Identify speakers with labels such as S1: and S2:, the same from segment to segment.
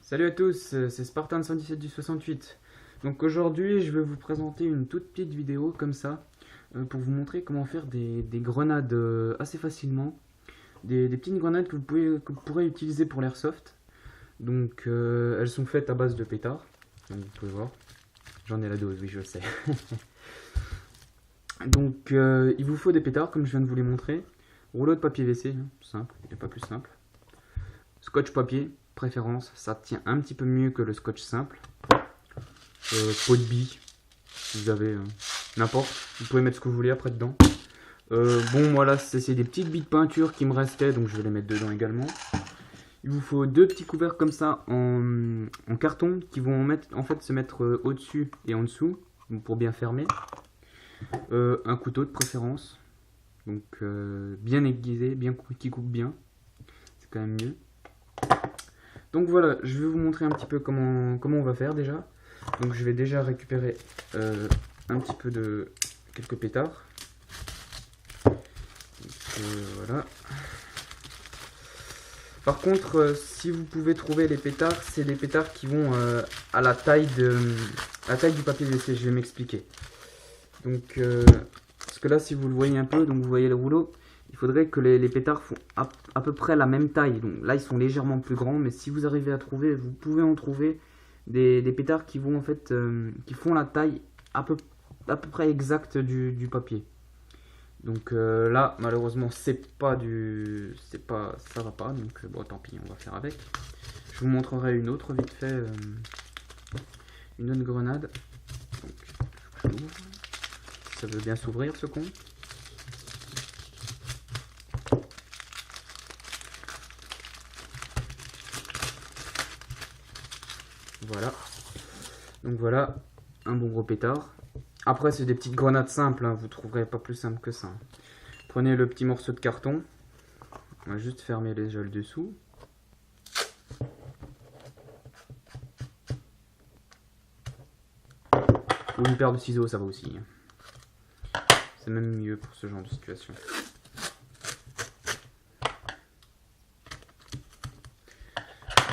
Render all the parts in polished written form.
S1: Salut à tous, c'est Spartan 117 du 68. Donc aujourd'hui, je vais vous présenter une toute petite vidéo comme ça pour vous montrer comment faire des grenades assez facilement. Des petites grenades que vous pourrez utiliser pour l'airsoft. Donc elles sont faites à base de pétards. Donc vous pouvez voir. J'en ai la dose, oui, je le sais. Donc il vous faut des pétards comme je viens de vous les montrer. Rouleau de papier WC, hein, simple, il n'y a pas plus simple. Scotch papier, préférence, ça tient un petit peu mieux que le scotch simple. Pot de billes, si vous avez n'importe, vous pouvez mettre ce que vous voulez après dedans. Bon, voilà, c'est des petites billes de peinture qui me restaient, donc je vais les mettre dedans également. Il vous faut deux petits couverts comme ça en carton qui vont en fait se mettre au-dessus et en dessous pour bien fermer. Un couteau de préférence, donc bien aiguisé, qui coupe bien, c'est quand même mieux. Donc voilà, je vais vous montrer un petit peu comment on va faire déjà. Donc je vais déjà récupérer un petit peu de quelques pétards. Donc, voilà. Par contre, si vous pouvez trouver les pétards, c'est des pétards qui vont à la taille du papier WC. Je vais m'expliquer. Donc parce que là, si vous le voyez un peu, donc vous voyez le rouleau, il faudrait que les pétards font à peu près la même taille. Donc là, ils sont légèrement plus grands, mais si vous arrivez à trouver, vous pouvez en trouver des pétards qui vont en fait, qui font la taille à peu près exacte du papier. Donc là, malheureusement, ça va pas. Donc bon, tant pis, on va faire avec. Je vous montrerai une autre vite fait, une autre grenade. Donc, je l'ouvre. Ça veut bien s'ouvrir ce con. Voilà. Donc voilà, un bon gros pétard. Après, c'est des petites grenades simples, hein, vous trouverez pas plus simple que ça. Prenez le petit morceau de carton. On va juste fermer les le dessous. Ou une paire de ciseaux, ça va aussi. C'est même mieux pour ce genre de situation.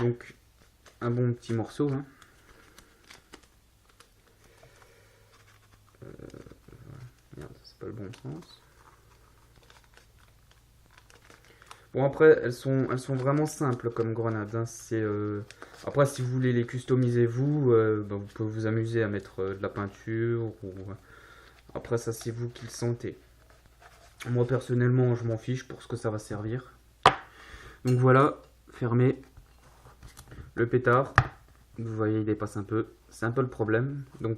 S1: Donc, un bon petit morceau. Hein. Merde, c'est pas le bon sens. Bon, après, elles sont vraiment simples comme grenades. Hein. Après, si vous voulez les customiser vous, bah, vous pouvez vous amuser à mettre de la peinture. Après, ça, c'est vous qui le sentez. Moi, personnellement, je m'en fiche pour ce que ça va servir. Donc voilà, fermé. Le pétard, vous voyez, il dépasse un peu. C'est un peu le problème. Donc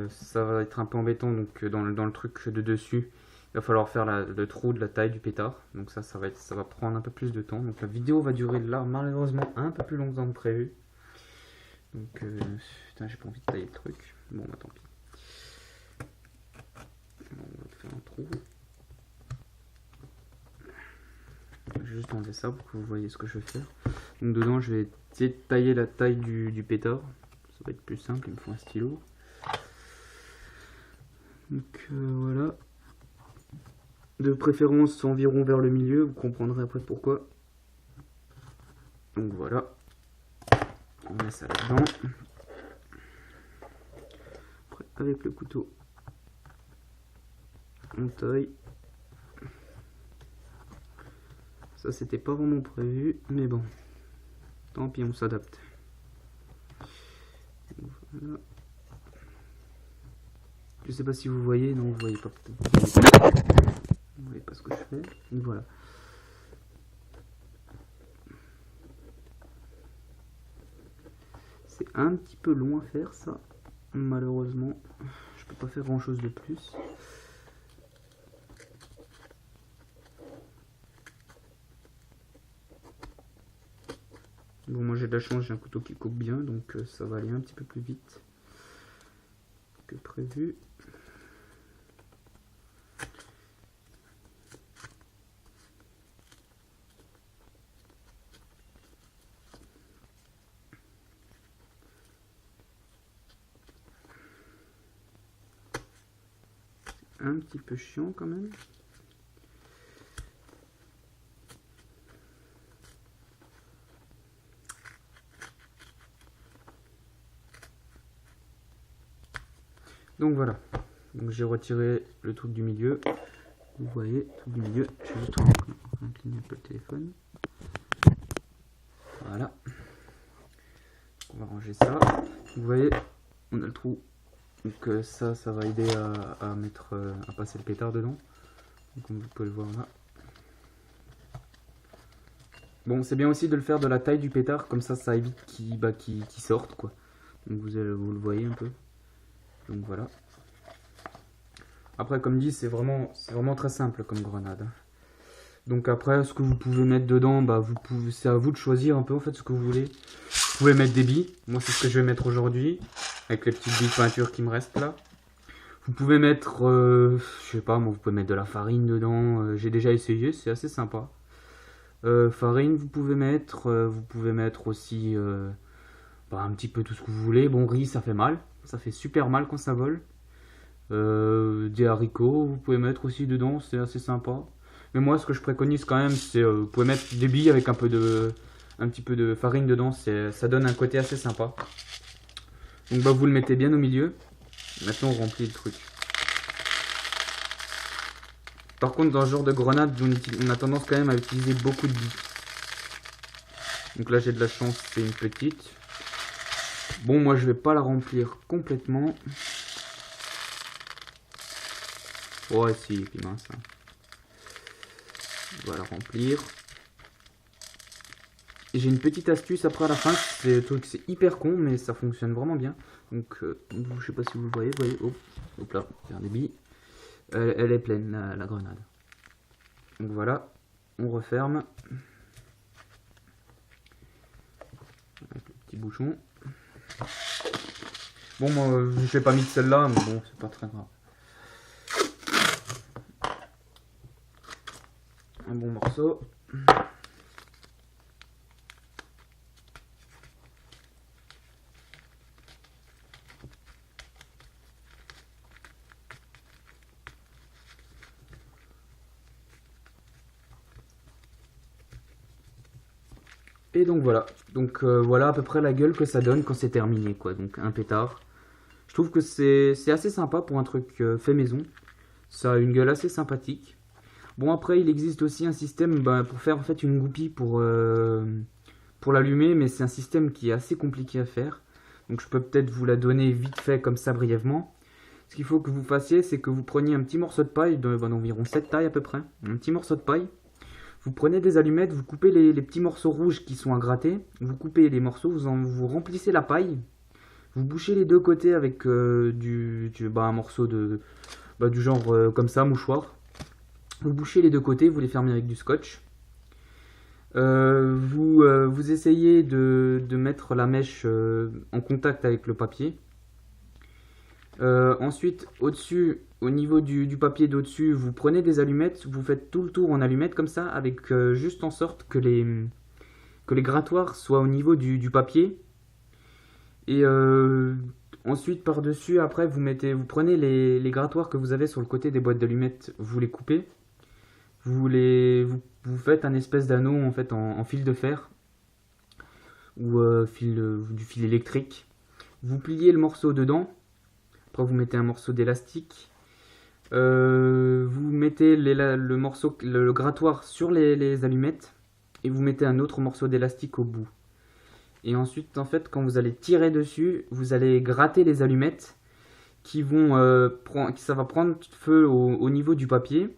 S1: ça va être un peu embêtant. Donc dans le truc de dessus, il va falloir faire le trou de la taille du pétard. Donc ça va prendre un peu plus de temps. Donc la vidéo va durer là, malheureusement, un peu plus longtemps que prévu. Donc putain, j'ai pas envie de tailler le truc. Bon, bah tant pis. On va faire un trou. Je vais juste enlever ça pour que vous voyez ce que je vais faire. Donc dedans, je vais essayer de tailler la taille du pétard. Ça va être plus simple, il me faut un stylo. Donc voilà. De préférence environ vers le milieu, vous comprendrez après pourquoi. Donc voilà. On met ça là-dedans. Après, avec le couteau, on taille. Ça, c'était pas vraiment prévu, mais bon. Tant pis, on s'adapte. Voilà. Je sais pas si vous voyez, non, vous voyez pas. Vous voyez pas ce que je fais. Donc voilà. C'est un petit peu long à faire ça. Malheureusement, je peux pas faire grand chose de plus. Bon, moi j'ai de la chance, j'ai un couteau qui coupe bien, donc ça va aller un petit peu plus vite que prévu. Un petit peu chiant quand même. Donc voilà. Donc j'ai retiré le truc du milieu. Vous voyez, le truc du milieu. Je vais juste incliner un peu le téléphone. Voilà. On va ranger ça. Vous voyez, on a le trou. Donc ça va aider à mettre, à passer le pétard dedans. Donc, comme vous pouvez le voir là. Bon, c'est bien aussi de le faire de la taille du pétard, comme ça évite qu'il sorte, quoi. Donc vous le voyez un peu. Donc voilà. Après, comme dit, c'est vraiment très simple comme grenade. Donc après, ce que vous pouvez mettre dedans, c'est à vous de choisir un peu en fait ce que vous voulez. Vous pouvez mettre des billes. Moi, c'est ce que je vais mettre aujourd'hui, avec les petites billes de peinture qui me restent là. Vous pouvez mettre, je sais pas, moi, vous pouvez mettre de la farine dedans. J'ai déjà essayé, c'est assez sympa. Farine, vous pouvez mettre aussi un petit peu tout ce que vous voulez. Bon, riz, ça fait mal, ça fait super mal quand ça vole. Des haricots, vous pouvez mettre aussi dedans, c'est assez sympa. Mais moi, ce que je préconise quand même, c'est vous pouvez mettre des billes avec un petit peu de farine dedans, ça donne un côté assez sympa. Donc vous le mettez bien au milieu. Maintenant, on remplit le truc. Par contre, dans ce genre de grenade, on a tendance quand même à utiliser beaucoup de billes. Donc là, j'ai de la chance, c'est une petite. Bon, moi, je vais pas la remplir complètement. Ouais, si, et puis mince. On va la remplir. Et j'ai une petite astuce après à la fin. C'est hyper con, mais ça fonctionne vraiment bien. Donc, je sais pas si vous le voyez. Hop là, faire des billes. Elle est pleine, la grenade. Donc voilà, on referme. Avec le petit bouchon. Bon, moi, je n'ai pas mis de celle-là, mais bon, c'est pas très grave. Un bon morceau. Et donc voilà. Donc voilà à peu près la gueule que ça donne quand c'est terminé, quoi. Donc un pétard. Je trouve que c'est assez sympa pour un truc fait maison. Ça a une gueule assez sympathique. Bon, après, il existe aussi un système pour faire en fait une goupille pour l'allumer, mais c'est un système qui est assez compliqué à faire. Donc je peux peut-être vous la donner vite fait comme ça brièvement. Ce qu'il faut que vous fassiez, c'est que vous preniez un petit morceau de paille, d'environ cette taille à peu près, un petit morceau de paille. Vous prenez des allumettes, vous coupez les petits morceaux rouges qui sont à gratter, vous coupez les morceaux, vous remplissez la paille, vous bouchez les deux côtés avec un morceau du genre comme ça, mouchoir. Vous bouchez les deux côtés, vous les fermez avec du scotch. Vous essayez de mettre la mèche en contact avec le papier. Ensuite, au-dessus, au niveau du papier d'au-dessus, vous prenez des allumettes, vous faites tout le tour en allumettes comme ça, avec juste en sorte que les grattoirs soient au niveau du papier. Et ensuite, par-dessus, après, vous prenez les grattoirs que vous avez sur le côté des boîtes d'allumettes, vous les coupez. Vous faites un espèce d'anneau en fait en fil de fer ou du fil électrique. Vous pliez le morceau dedans. Après, vous mettez un morceau d'élastique. Vous mettez le grattoir sur les allumettes et vous mettez un autre morceau d'élastique au bout. Et ensuite, en fait, quand vous allez tirer dessus, vous allez gratter les allumettes ça va prendre feu au niveau du papier.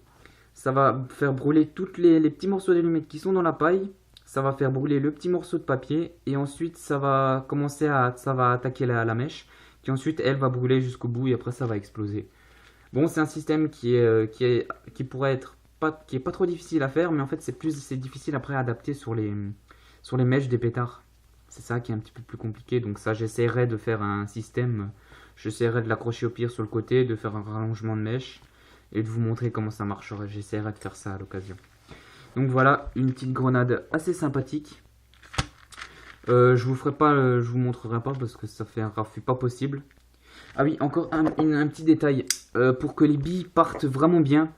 S1: Ça va faire brûler tous les petits morceaux d'allumettes qui sont dans la paille. Ça va faire brûler le petit morceau de papier. Et ensuite, ça va attaquer la mèche. Qui ensuite, elle va brûler jusqu'au bout et après, ça va exploser. Bon, c'est un système qui est pas trop difficile à faire. Mais en fait, c'est difficile après à adapter sur les mèches des pétards. C'est ça qui est un petit peu plus compliqué. Donc ça, j'essaierai de faire un système. J'essaierai de l'accrocher au pire sur le côté, de faire un rallongement de mèche. Et de vous montrer comment ça marcherait. J'essaierai de faire ça à l'occasion. Donc voilà, une petite grenade assez sympathique. Je vous montrerai pas parce que ça fait un raffut pas possible. Ah oui, encore un petit détail. Pour que les billes partent vraiment bien,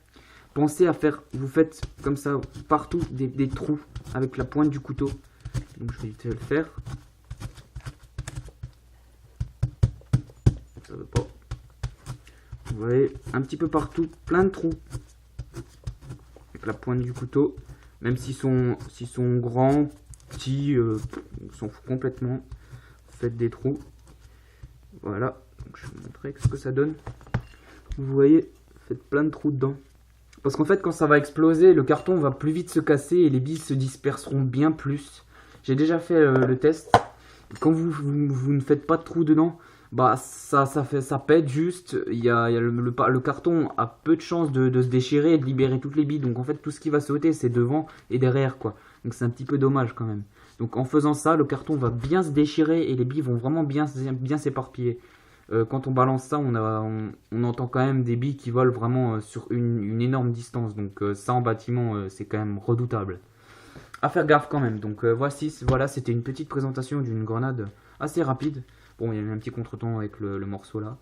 S1: pensez à vous faites comme ça partout des trous avec la pointe du couteau. Donc je vais éviter de le faire. Ça veut pas. Vous voyez, un petit peu partout, plein de trous. Avec la pointe du couteau. Même s'ils sont grands, petits, on s'en fout complètement. Faites des trous. Voilà, donc je vais vous montrer ce que ça donne. Vous voyez, faites plein de trous dedans. Parce qu'en fait, quand ça va exploser, le carton va plus vite se casser et les billes se disperseront bien plus. J'ai déjà fait le test. Quand vous ne faites pas de trous dedans, bah ça pète juste. Le carton a peu de chances de se déchirer et de libérer toutes les billes. Donc en fait, tout ce qui va sauter, c'est devant et derrière, quoi. Donc c'est un petit peu dommage quand même. Donc en faisant ça, le carton va bien se déchirer et les billes vont vraiment bien s'éparpiller. Quand on balance ça, on entend quand même des billes qui volent vraiment sur une énorme distance. Donc ça en bâtiment, c'est quand même redoutable. À faire gaffe quand même. Donc voilà, c'était une petite présentation d'une grenade assez rapide. Bon, il y a eu un petit contretemps avec le morceau là.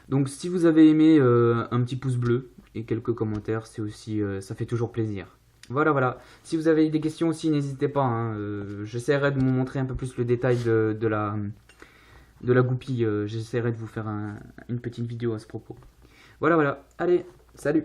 S1: Donc si vous avez aimé, un petit pouce bleu et quelques commentaires, c'est aussi, ça fait toujours plaisir. Voilà. Si vous avez des questions aussi, n'hésitez pas. Hein, j'essaierai de vous montrer un peu plus le détail de la goupille. J'essaierai de vous faire une petite vidéo à ce propos. Voilà. Allez, salut!